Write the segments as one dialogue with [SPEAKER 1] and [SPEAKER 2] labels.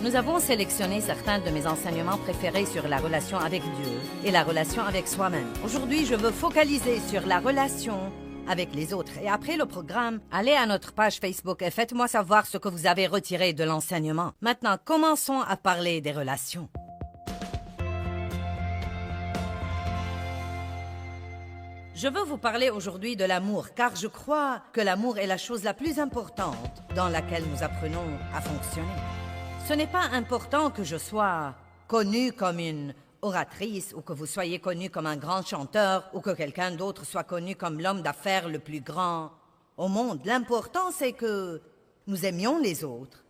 [SPEAKER 1] Nous avons sélectionné certains de mes enseignements préférés sur la relation avec Dieu et la relation avec soi-même. Aujourd'hui, je veux focaliser sur la relation avec les autres. Et après le programme, allez à notre page Facebook et faites-moi savoir ce que vous avez retiré de l'enseignement. Maintenant, commençons à parler des relations. Je veux vous parler aujourd'hui de l'amour, car je crois que l'amour est la chose la plus importante dans laquelle nous apprenons à fonctionner. Ce n'est pas important que je sois connue comme une oratrice ou que vous soyez connu comme un grand chanteur ou que quelqu'un d'autre soit connu comme l'homme d'affaires le plus grand au monde. L'important, c'est que nous aimions les autres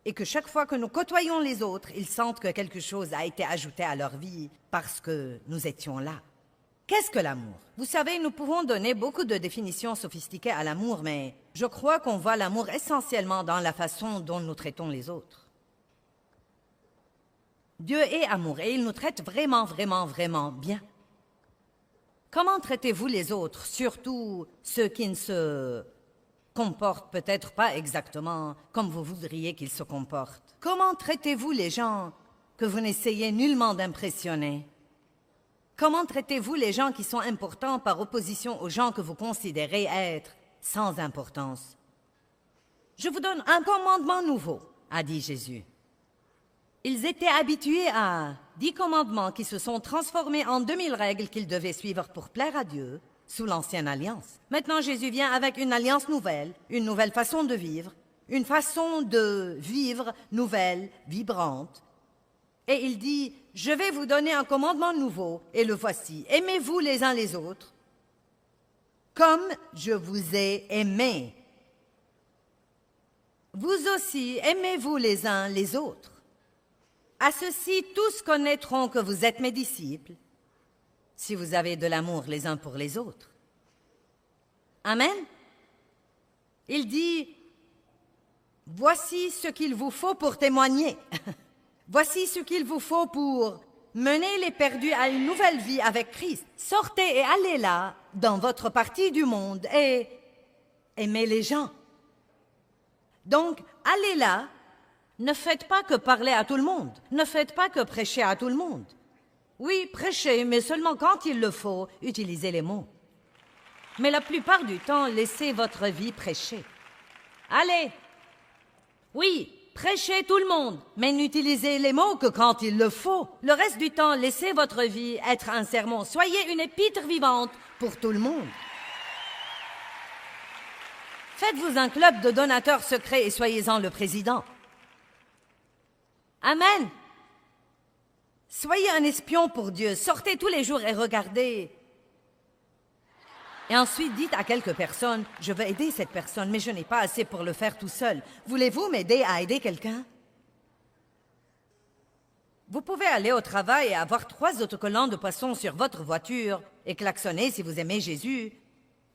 [SPEAKER 1] et que chaque fois que nous côtoyons les autres, ils sentent que quelque chose a été ajouté à leur vie parce que nous étions là. Qu'est-ce que l'amour? Vous savez, nous pouvons donner beaucoup de définitions sophistiquées à l'amour, mais je crois qu'on voit l'amour essentiellement dans la façon dont nous traitons les autres. Dieu est amour et il nous traite vraiment, vraiment, vraiment bien. Comment traitez-vous les autres, surtout ceux qui ne se comportent peut-être pas exactement comme vous voudriez qu'ils se comportent? Comment traitez-vous les gens que vous n'essayez nullement d'impressionner? Comment traitez-vous les gens qui sont importants par opposition aux gens que vous considérez être sans importance? Je vous donne un commandement nouveau, a dit Jésus. Ils étaient habitués à 10 commandements qui se sont transformés en 2000 règles qu'ils devaient suivre pour plaire à Dieu sous l'ancienne alliance. Maintenant, Jésus vient avec une alliance nouvelle, une nouvelle façon de vivre, une façon de vivre nouvelle, vibrante. Et il dit, je vais vous donner un commandement nouveau, et le voici. Aimez-vous les uns les autres, comme je vous ai aimé. Vous aussi, aimez-vous les uns les autres. À ceci, tous connaîtront que vous êtes mes disciples, si vous avez de l'amour les uns pour les autres. Amen. Il dit, voici ce qu'il vous faut pour témoigner. Voici ce qu'il vous faut pour mener les perdus à une nouvelle vie avec Christ. Sortez et allez là, dans votre partie du monde, et aimez les gens. Donc, allez là. Ne faites pas que parler à tout le monde. Ne faites pas que prêcher à tout le monde. Oui, prêchez, mais seulement quand il le faut, utilisez les mots. Mais la plupart du temps, laissez votre vie prêcher. Allez. Oui, prêchez tout le monde, mais n'utilisez les mots que quand il le faut. Le reste du temps, laissez votre vie être un sermon. Soyez une épître vivante pour tout le monde. Faites-vous un club de donateurs secrets et soyez-en le président. Amen. Soyez un espion pour Dieu. Sortez tous les jours et regardez. Et ensuite, dites à quelques personnes, je veux aider cette personne, mais je n'ai pas assez pour le faire tout seul. Voulez-vous m'aider à aider quelqu'un? Vous pouvez aller au travail et avoir 3 autocollants de poissons sur votre voiture et klaxonner si vous aimez Jésus,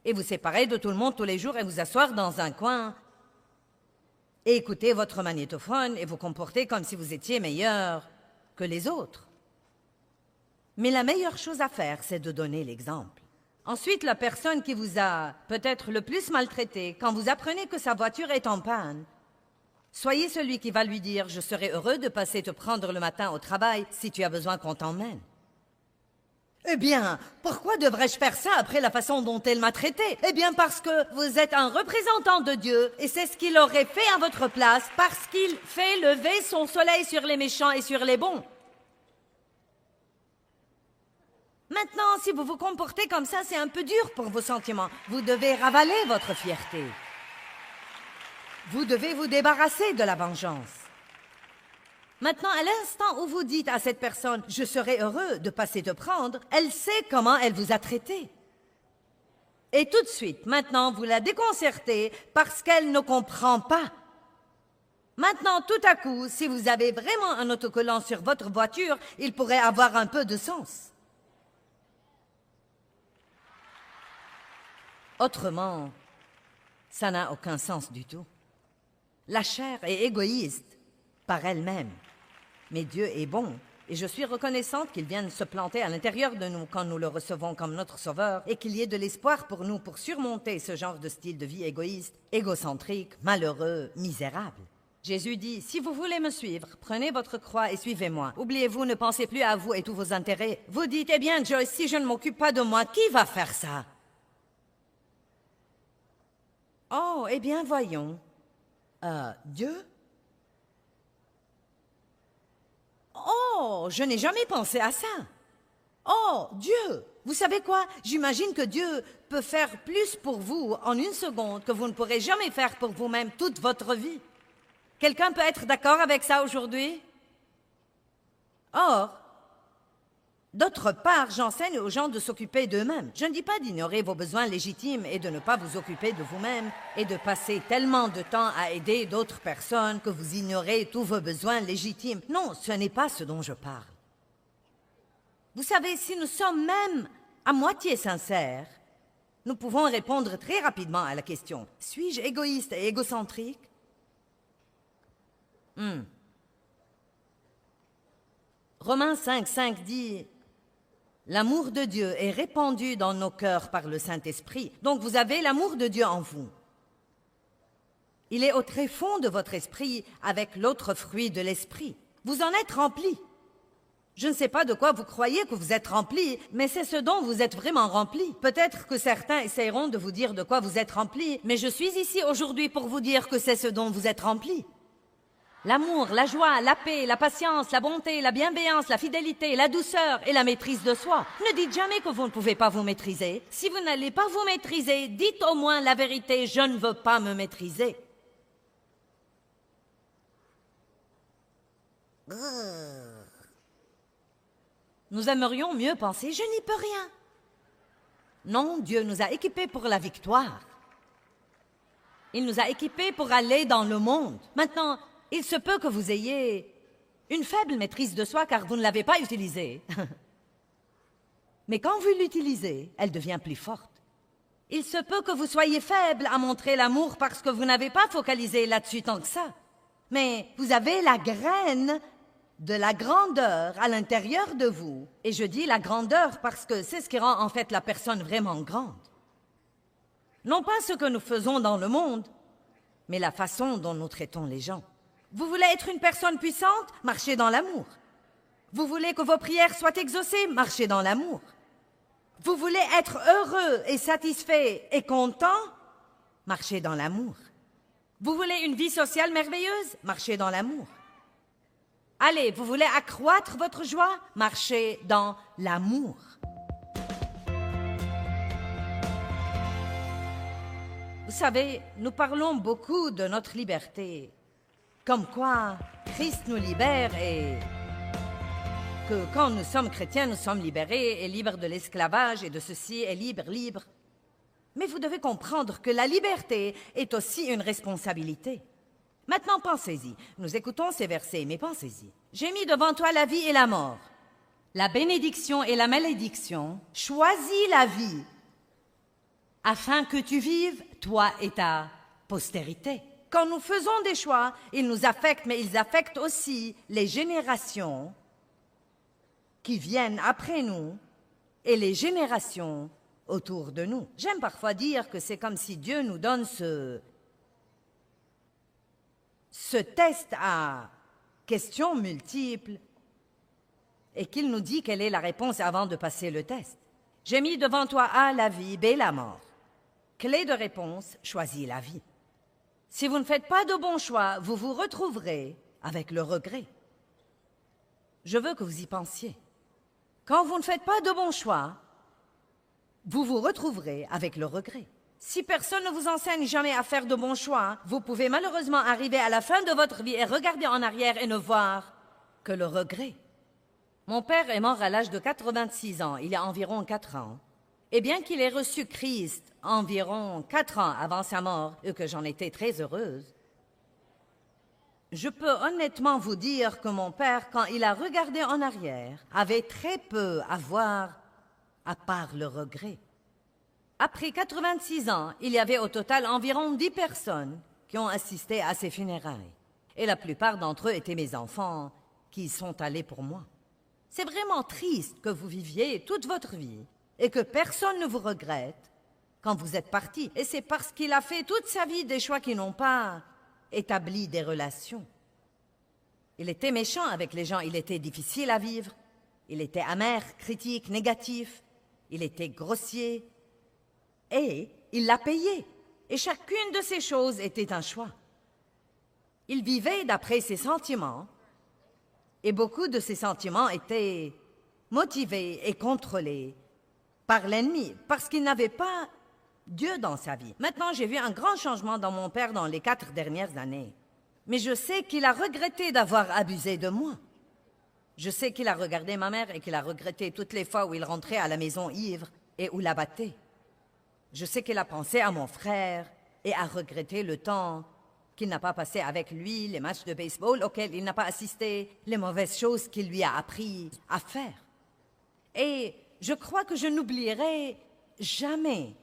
[SPEAKER 1] et vous séparer de tout le monde tous les jours et vous asseoir dans un coin et écouter votre magnétophone et vous comporter comme si vous étiez meilleur que les autres. Mais la meilleure chose à faire, c'est de donner l'exemple. Ensuite, la personne qui vous a peut-être le plus maltraité, quand vous apprenez que sa voiture est en panne, soyez celui qui va lui dire « Je serai heureux de passer te prendre le matin au travail si tu as besoin qu'on t'emmène. » Eh bien, pourquoi devrais-je faire ça après la façon dont elle m'a traité? Eh bien, parce que vous êtes un représentant de Dieu, et c'est ce qu'il aurait fait à votre place, parce qu'il fait lever son soleil sur les méchants et sur les bons. Maintenant, si vous vous comportez comme ça, c'est un peu dur pour vos sentiments. Vous devez ravaler votre fierté. Vous devez vous débarrasser de la vengeance. Maintenant, à l'instant où vous dites à cette personne « Je serai heureux de passer te prendre », elle sait comment elle vous a traité. Et tout de suite, maintenant, vous la déconcertez parce qu'elle ne comprend pas. Maintenant, tout à coup, si vous avez vraiment un autocollant sur votre voiture, il pourrait avoir un peu de sens. Autrement, ça n'a aucun sens du tout. La chair est égoïste par elle-même. Mais Dieu est bon, et je suis reconnaissante qu'il vienne se planter à l'intérieur de nous quand nous le recevons comme notre sauveur, et qu'il y ait de l'espoir pour nous pour surmonter ce genre de style de vie égoïste, égocentrique, malheureux, misérable. Jésus dit, si vous voulez me suivre, prenez votre croix et suivez-moi. Oubliez-vous, ne pensez plus à vous et tous vos intérêts. Vous dites, eh bien, Joyce, si je ne m'occupe pas de moi, qui va faire ça? Oh, eh bien, voyons. Dieu? Oh, je n'ai jamais pensé à ça. Oh, Dieu! Vous savez quoi? J'imagine que Dieu peut faire plus pour vous en une seconde que vous ne pourrez jamais faire pour vous-même toute votre vie. Quelqu'un peut être d'accord avec ça aujourd'hui? Or, d'autre part, j'enseigne aux gens de s'occuper d'eux-mêmes. Je ne dis pas d'ignorer vos besoins légitimes et de ne pas vous occuper de vous-même et de passer tellement de temps à aider d'autres personnes que vous ignorez tous vos besoins légitimes. Non, ce n'est pas ce dont je parle. Vous savez, si nous sommes même à moitié sincères, nous pouvons répondre très rapidement à la question « Suis-je égoïste et égocentrique ?» Romains 5:5 dit « L'amour de Dieu est répandu dans nos cœurs par le Saint-Esprit. » Donc vous avez l'amour de Dieu en vous. Il est au tréfonds de votre esprit avec l'autre fruit de l'esprit. Vous en êtes rempli. Je ne sais pas de quoi vous croyez que vous êtes rempli, mais c'est ce dont vous êtes vraiment rempli. Peut-être que certains essayeront de vous dire de quoi vous êtes rempli, mais je suis ici aujourd'hui pour vous dire que c'est ce dont vous êtes rempli. L'amour, la joie, la paix, la patience, la bonté, la bienveillance, la fidélité, la douceur et la maîtrise de soi. Ne dites jamais que vous ne pouvez pas vous maîtriser. Si vous n'allez pas vous maîtriser, dites au moins la vérité, je ne veux pas me maîtriser. Nous aimerions mieux penser, je n'y peux rien. Non, Dieu nous a équipés pour la victoire. Il nous a équipés pour aller dans le monde. Maintenant, il se peut que vous ayez une faible maîtrise de soi car vous ne l'avez pas utilisée. Mais quand vous l'utilisez, elle devient plus forte. Il se peut que vous soyez faible à montrer l'amour parce que vous n'avez pas focalisé là-dessus tant que ça. Mais vous avez la graine de la grandeur à l'intérieur de vous. Et je dis la grandeur parce que c'est ce qui rend en fait la personne vraiment grande. Non pas ce que nous faisons dans le monde, mais la façon dont nous traitons les gens. Vous voulez être une personne puissante? Marchez dans l'amour. Vous voulez que vos prières soient exaucées? Marchez dans l'amour. Vous voulez être heureux et satisfait et content? Marchez dans l'amour. Vous voulez une vie sociale merveilleuse? Marchez dans l'amour. Allez, vous voulez accroître votre joie? Marchez dans l'amour. Vous savez, nous parlons beaucoup de notre liberté. Comme quoi, Christ nous libère et que quand nous sommes chrétiens, nous sommes libérés et libres de l'esclavage et de ceci et libre. Mais vous devez comprendre que la liberté est aussi une responsabilité. Maintenant, pensez-y. Nous écoutons ces versets, mais pensez-y. J'ai mis devant toi la vie et la mort, la bénédiction et la malédiction. Choisis la vie, afin que tu vives, toi et ta postérité. Quand nous faisons des choix, ils nous affectent, mais ils affectent aussi les générations qui viennent après nous et les générations autour de nous. J'aime parfois dire que c'est comme si Dieu nous donne ce test à questions multiples et qu'il nous dit quelle est la réponse avant de passer le test. J'ai mis devant toi A, la vie, B, la mort. Clé de réponse, choisis la vie. Si vous ne faites pas de bons choix, vous vous retrouverez avec le regret. Je veux que vous y pensiez. Quand vous ne faites pas de bons choix, vous vous retrouverez avec le regret. Si personne ne vous enseigne jamais à faire de bons choix, vous pouvez malheureusement arriver à la fin de votre vie et regarder en arrière et ne voir que le regret. Mon père est mort à l'âge de 86 ans, il y a environ 4 ans. Et bien qu'il ait reçu Christ environ 4 ans avant sa mort et que j'en étais très heureuse, je peux honnêtement vous dire que mon père, quand il a regardé en arrière, avait très peu à voir à part le regret. Après 86 ans, il y avait au total environ 10 personnes qui ont assisté à ses funérailles. Et la plupart d'entre eux étaient mes enfants qui y sont allés pour moi. C'est vraiment triste que vous viviez toute votre vie et que personne ne vous regrette quand vous êtes parti. Et c'est parce qu'il a fait toute sa vie des choix qui n'ont pas établi des relations. Il était méchant avec les gens, il était difficile à vivre, il était amer, critique, négatif, il était grossier, et il l'a payé. Et chacune de ces choses était un choix. Il vivait d'après ses sentiments, et beaucoup de ses sentiments étaient motivés et contrôlés par l'ennemi, parce qu'il n'avait pas Dieu dans sa vie. Maintenant, j'ai vu un grand changement dans mon père dans les 4 dernières années. Mais je sais qu'il a regretté d'avoir abusé de moi. Je sais qu'il a regardé ma mère et qu'il a regretté toutes les fois où il rentrait à la maison ivre et où la battait. Je sais qu'il a pensé à mon frère et a regretté le temps qu'il n'a pas passé avec lui, les matchs de baseball auxquels il n'a pas assisté, les mauvaises choses qu'il lui a appris à faire. Et je crois que je n'oublierai jamais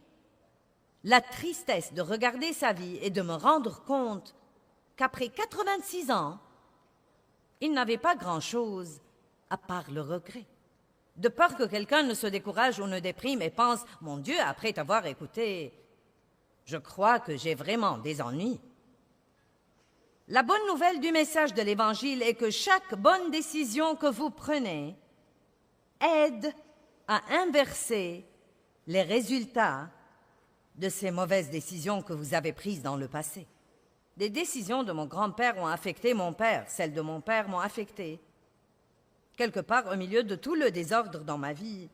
[SPEAKER 1] la tristesse de regarder sa vie et de me rendre compte qu'après 86 ans, il n'avait pas grand-chose à part le regret. De peur que quelqu'un ne se décourage ou ne déprime et pense « Mon Dieu, après t'avoir écouté, je crois que j'ai vraiment des ennuis. » La bonne nouvelle du message de l'Évangile est que chaque bonne décision que vous prenez aide à inverser les résultats de ces mauvaises décisions que vous avez prises dans le passé. Les décisions de mon grand-père ont affecté mon père, celles de mon père m'ont affecté. Quelque part au milieu de tout le désordre dans ma vie,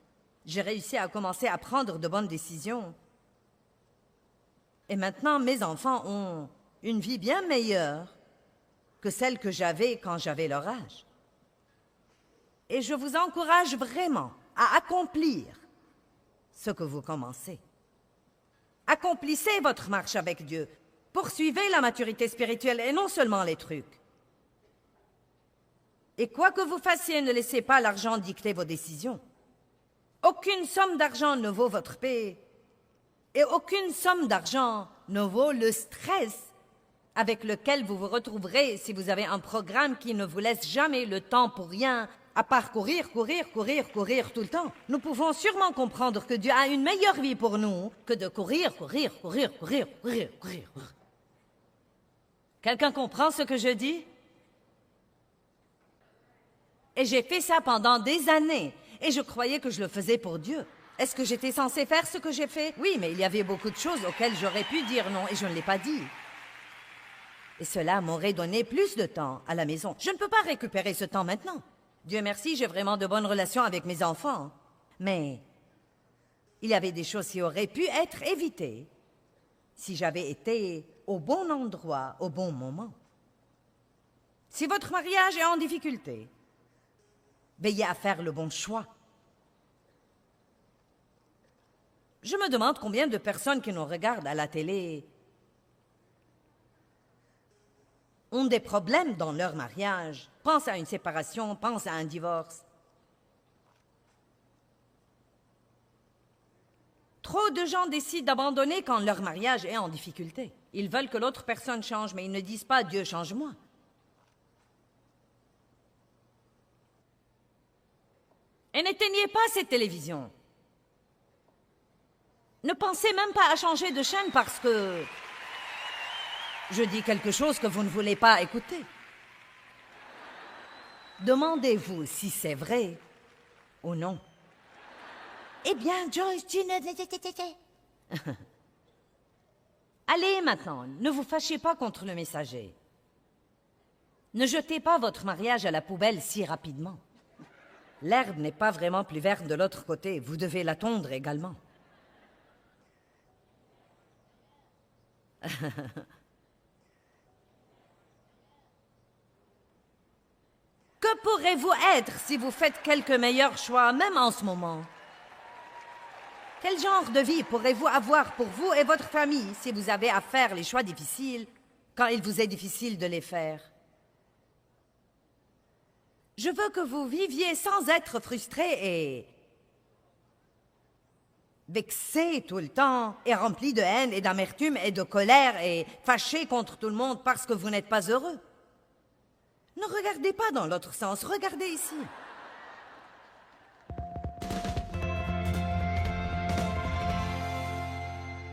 [SPEAKER 1] j'ai réussi à commencer à prendre de bonnes décisions. Et maintenant, mes enfants ont une vie bien meilleure que celle que j'avais quand j'avais leur âge. Et je vous encourage vraiment à accomplir ce que vous commencez. Accomplissez votre marche avec Dieu. Poursuivez la maturité spirituelle et non seulement les trucs. Et quoi que vous fassiez, ne laissez pas l'argent dicter vos décisions. Aucune somme d'argent ne vaut votre paix. Et aucune somme d'argent ne vaut le stress avec lequel vous vous retrouverez si vous avez un programme qui ne vous laisse jamais le temps pour rien, à part courir tout le temps. Nous pouvons sûrement comprendre que Dieu a une meilleure vie pour nous que de courir. Quelqu'un comprend ce que je dis? Et j'ai fait ça pendant des années, et je croyais que je le faisais pour Dieu. Est-ce que j'étais censée faire ce que j'ai fait? Oui, mais il y avait beaucoup de choses auxquelles j'aurais pu dire non, et je ne l'ai pas dit. Et cela m'aurait donné plus de temps à la maison. Je ne peux pas récupérer ce temps maintenant. Dieu merci, j'ai vraiment de bonnes relations avec mes enfants. Mais il y avait des choses qui auraient pu être évitées si j'avais été au bon endroit, au bon moment. Si votre mariage est en difficulté, veillez à faire le bon choix. Je me demande combien de personnes qui nous regardent à la télé ont des problèmes dans leur mariage, pensent à une séparation, pensent à un divorce. Trop de gens décident d'abandonner quand leur mariage est en difficulté. Ils veulent que l'autre personne change, mais ils ne disent pas « Dieu, change-moi ». Et n'éteignez pas cette télévision. Ne pensez même pas à changer de chaîne parce que je dis quelque chose que vous ne voulez pas écouter. Demandez-vous si c'est vrai ou non. Eh bien, Joyce, tu ne... Allez maintenant, ne vous fâchez pas contre le messager. Ne jetez pas votre mariage à la poubelle si rapidement. L'herbe n'est pas vraiment plus verte de l'autre côté, vous devez la tondre également. Que pourrez-vous être si vous faites quelques meilleurs choix, même en ce moment? Quel genre de vie pourrez-vous avoir pour vous et votre famille si vous avez à faire les choix difficiles quand il vous est difficile de les faire? Je veux que vous viviez sans être frustré et vexé tout le temps et rempli de haine et d'amertume et de colère et fâché contre tout le monde parce que vous n'êtes pas heureux. Ne regardez pas dans l'autre sens, regardez ici.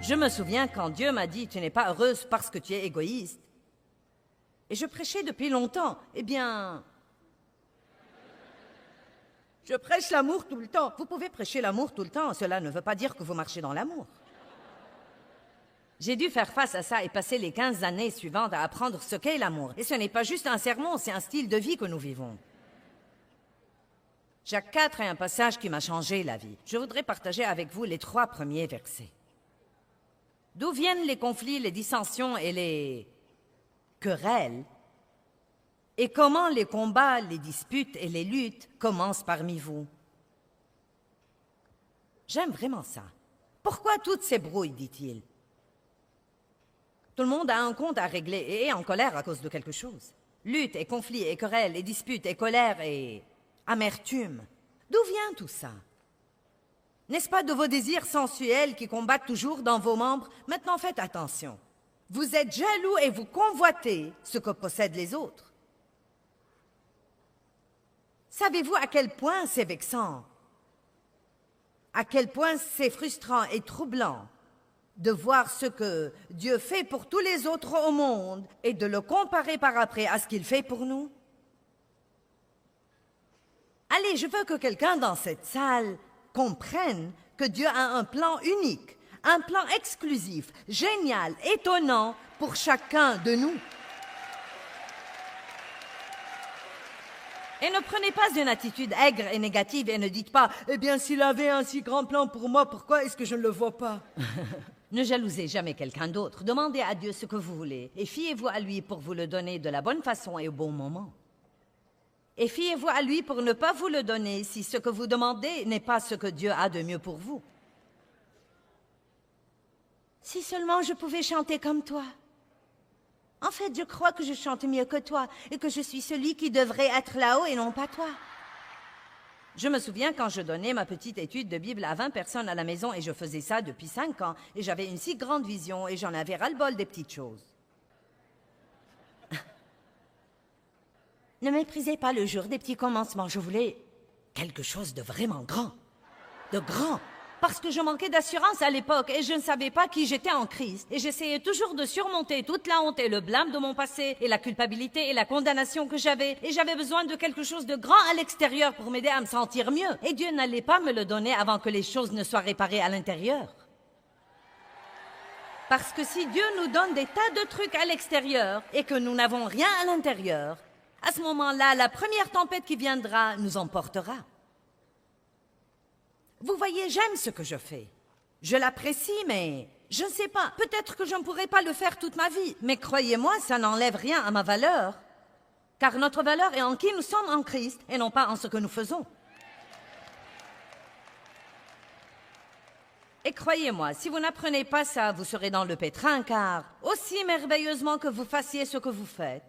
[SPEAKER 1] Je me souviens quand Dieu m'a dit « Tu n'es pas heureuse parce que tu es égoïste ». Et je prêchais depuis longtemps. Eh bien, je prêche l'amour tout le temps. Vous pouvez prêcher l'amour tout le temps, cela ne veut pas dire que vous marchez dans l'amour. J'ai dû faire face à ça et passer les 15 années suivantes à apprendre ce qu'est l'amour. Et ce n'est pas juste un sermon, c'est un style de vie que nous vivons. Jacques 4 est un passage qui m'a changé la vie. Je voudrais partager avec vous les 3 premiers versets. D'où viennent les conflits, les dissensions et les querelles? Et comment les combats, les disputes et les luttes commencent parmi vous? J'aime vraiment ça. Pourquoi toutes ces brouilles, dit-il? Tout le monde a un compte à régler et est en colère à cause de quelque chose. Lutte et conflits et querelles et disputes et colère et amertume. D'où vient tout ça? N'est-ce pas de vos désirs sensuels qui combattent toujours dans vos membres? Maintenant faites attention. Vous êtes jaloux et vous convoitez ce que possèdent les autres. Savez-vous à quel point c'est vexant? À quel point c'est frustrant et troublant de voir ce que Dieu fait pour tous les autres au monde et de le comparer par après à ce qu'il fait pour nous? Allez, je veux que quelqu'un dans cette salle comprenne que Dieu a un plan unique, un plan exclusif, génial, étonnant pour chacun de nous. Et ne prenez pas une attitude aigre et négative et ne dites pas « Eh bien, s'il avait un si grand plan pour moi, pourquoi est-ce que je ne le vois pas ?» Ne jalousez jamais quelqu'un d'autre. Demandez à Dieu ce que vous voulez et fiez-vous à lui pour vous le donner de la bonne façon et au bon moment. Et fiez-vous à lui pour ne pas vous le donner si ce que vous demandez n'est pas ce que Dieu a de mieux pour vous. Si seulement je pouvais chanter comme toi. En fait, je crois que je chante mieux que toi et que je suis celui qui devrait être là-haut et non pas toi. Je me souviens quand je donnais ma petite étude de Bible à 20 personnes à la maison et je faisais ça depuis 5 ans et j'avais une si grande vision et j'en avais ras-le-bol des petites choses. Ne méprisez pas le jour des petits commencements. Je voulais quelque chose de vraiment grand. De grand. Parce que je manquais d'assurance à l'époque et je ne savais pas qui j'étais en Christ. Et j'essayais toujours de surmonter toute la honte et le blâme de mon passé et la culpabilité et la condamnation que j'avais. Et j'avais besoin de quelque chose de grand à l'extérieur pour m'aider à me sentir mieux. Et Dieu n'allait pas me le donner avant que les choses ne soient réparées à l'intérieur. Parce que si Dieu nous donne des tas de trucs à l'extérieur et que nous n'avons rien à l'intérieur, à ce moment-là, la première tempête qui viendra nous emportera. Vous voyez, j'aime ce que je fais. Je l'apprécie, mais je ne sais pas. Peut-être que je ne pourrai pas le faire toute ma vie. Mais croyez-moi, ça n'enlève rien à ma valeur. Car notre valeur est en qui nous sommes en Christ et non pas en ce que nous faisons. Et croyez-moi, si vous n'apprenez pas ça, vous serez dans le pétrin, car aussi merveilleusement que vous fassiez ce que vous faites,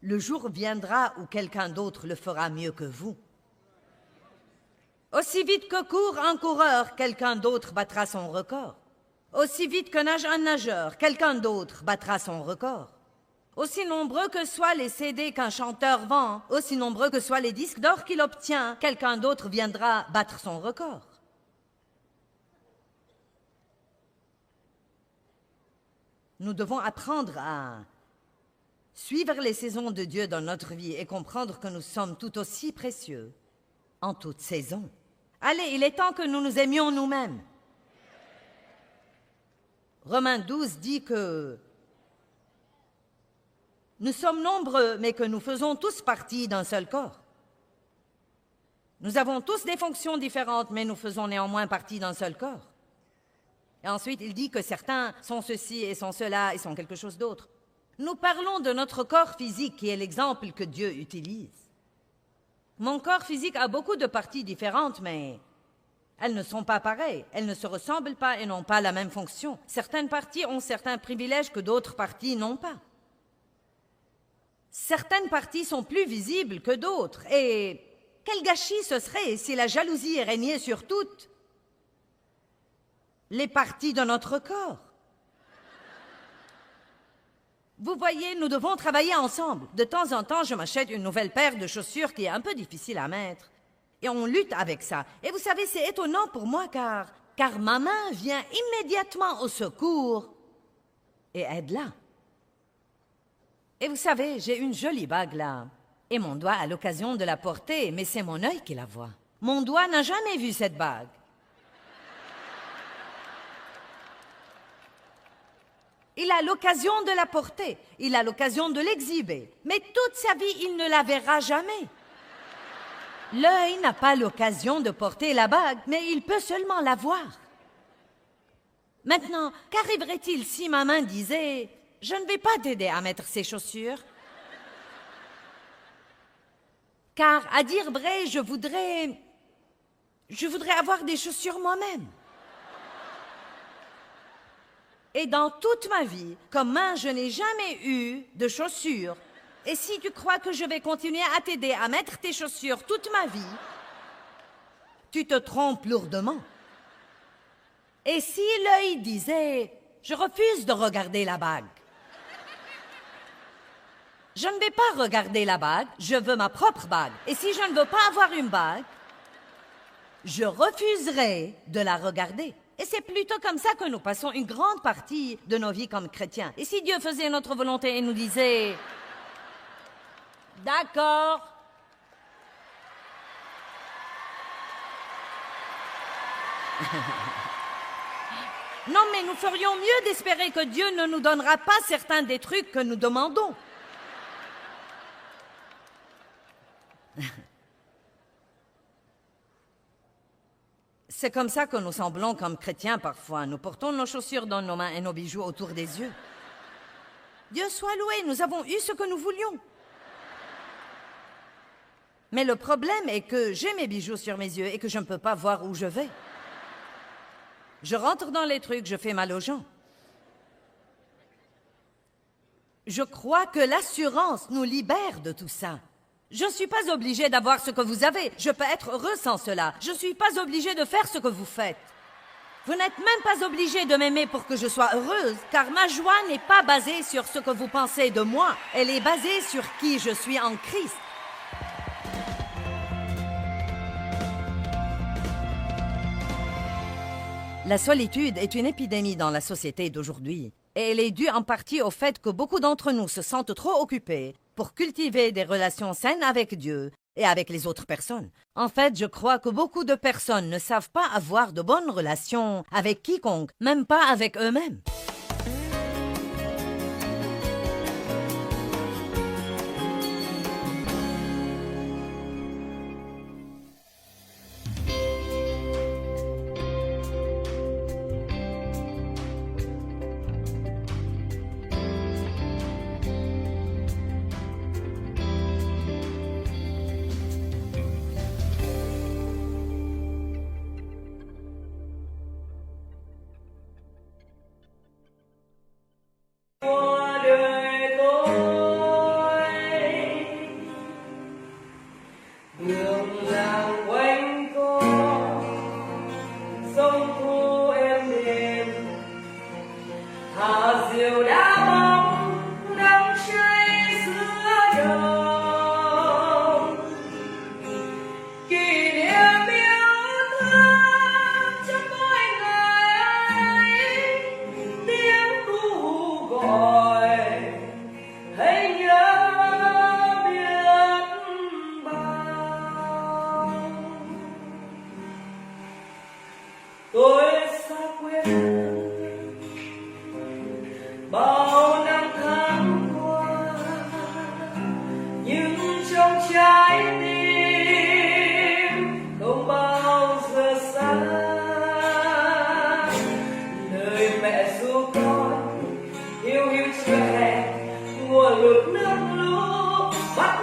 [SPEAKER 1] le jour viendra où quelqu'un d'autre le fera mieux que vous. Aussi vite que court un coureur, quelqu'un d'autre battra son record. Aussi vite que nage un nageur, quelqu'un d'autre battra son record. Aussi nombreux que soient les CD qu'un chanteur vend, aussi nombreux que soient les disques d'or qu'il obtient, quelqu'un d'autre viendra battre son record. Nous devons apprendre à suivre les saisons de Dieu dans notre vie et comprendre que nous sommes tout aussi précieux en toute saison. Allez, il est temps que nous nous aimions nous-mêmes. Romains 12 dit que nous sommes nombreux, mais que nous faisons tous partie d'un seul corps. Nous avons tous des fonctions différentes, mais nous faisons néanmoins partie d'un seul corps. Et ensuite, il dit que certains sont ceci et sont cela et sont quelque chose d'autre. Nous parlons de notre corps physique qui est l'exemple que Dieu utilise. Mon corps physique a beaucoup de parties différentes, mais elles ne sont pas pareilles. Elles ne se ressemblent pas et n'ont pas la même fonction. Certaines parties ont certains privilèges que d'autres parties n'ont pas. Certaines parties sont plus visibles que d'autres. Et quel gâchis ce serait si la jalousie régnait sur toutes les parties de notre corps. Vous voyez, nous devons travailler ensemble. De temps en temps, je m'achète une nouvelle paire de chaussures qui est un peu difficile à mettre. Et on lutte avec ça. Et vous savez, c'est étonnant pour moi car ma main vient immédiatement au secours et aide là. Et vous savez, j'ai une jolie bague là. Et mon doigt a l'occasion de la porter, mais c'est mon œil qui la voit. Mon doigt n'a jamais vu cette bague. Il a l'occasion de la porter, il a l'occasion de l'exhiber, mais toute sa vie, il ne la verra jamais. L'œil n'a pas l'occasion de porter la bague, mais il peut seulement la voir. Maintenant, qu'arriverait-il si ma main disait « Je ne vais pas t'aider à mettre ces chaussures » car, à dire vrai, je voudrais avoir des chaussures moi-même. Et dans toute ma vie, comme main, je n'ai jamais eu de chaussures. Et si tu crois que je vais continuer à t'aider à mettre tes chaussures toute ma vie, tu te trompes lourdement. Et si l'œil disait « Je refuse de regarder la bague », je ne vais pas regarder la bague, je veux ma propre bague. Et si je ne veux pas avoir une bague, je refuserai de la regarder. Et c'est plutôt comme ça que nous passons une grande partie de nos vies comme chrétiens. Et si Dieu faisait notre volonté et nous disait « D'accord », non, mais nous ferions mieux d'espérer que Dieu ne nous donnera pas certains des trucs que nous demandons. C'est comme ça que nous semblons comme chrétiens parfois. Nous portons nos chaussures dans nos mains et nos bijoux autour des yeux. Dieu soit loué, nous avons eu ce que nous voulions. Mais le problème est que j'ai mes bijoux sur mes yeux et que je ne peux pas voir où je vais. Je rentre dans les trucs, je fais mal aux gens. Je crois que l'assurance nous libère de tout ça. Je ne suis pas obligée d'avoir ce que vous avez. Je peux être heureux sans cela. Je ne suis pas obligée de faire ce que vous faites. Vous n'êtes même pas obligé de m'aimer pour que je sois heureuse, car ma joie n'est pas basée sur ce que vous pensez de moi. Elle est basée sur qui je suis en Christ. La solitude est une épidémie dans la société d'aujourd'hui. Et elle est due en partie au fait que beaucoup d'entre nous se sentent trop occupés pour cultiver des relations saines avec Dieu et avec les autres personnes. En fait, je crois que beaucoup de personnes ne savent pas avoir de bonnes relations avec quiconque, même pas avec eux-mêmes.
[SPEAKER 2] Mùa lụt nước lũ bắt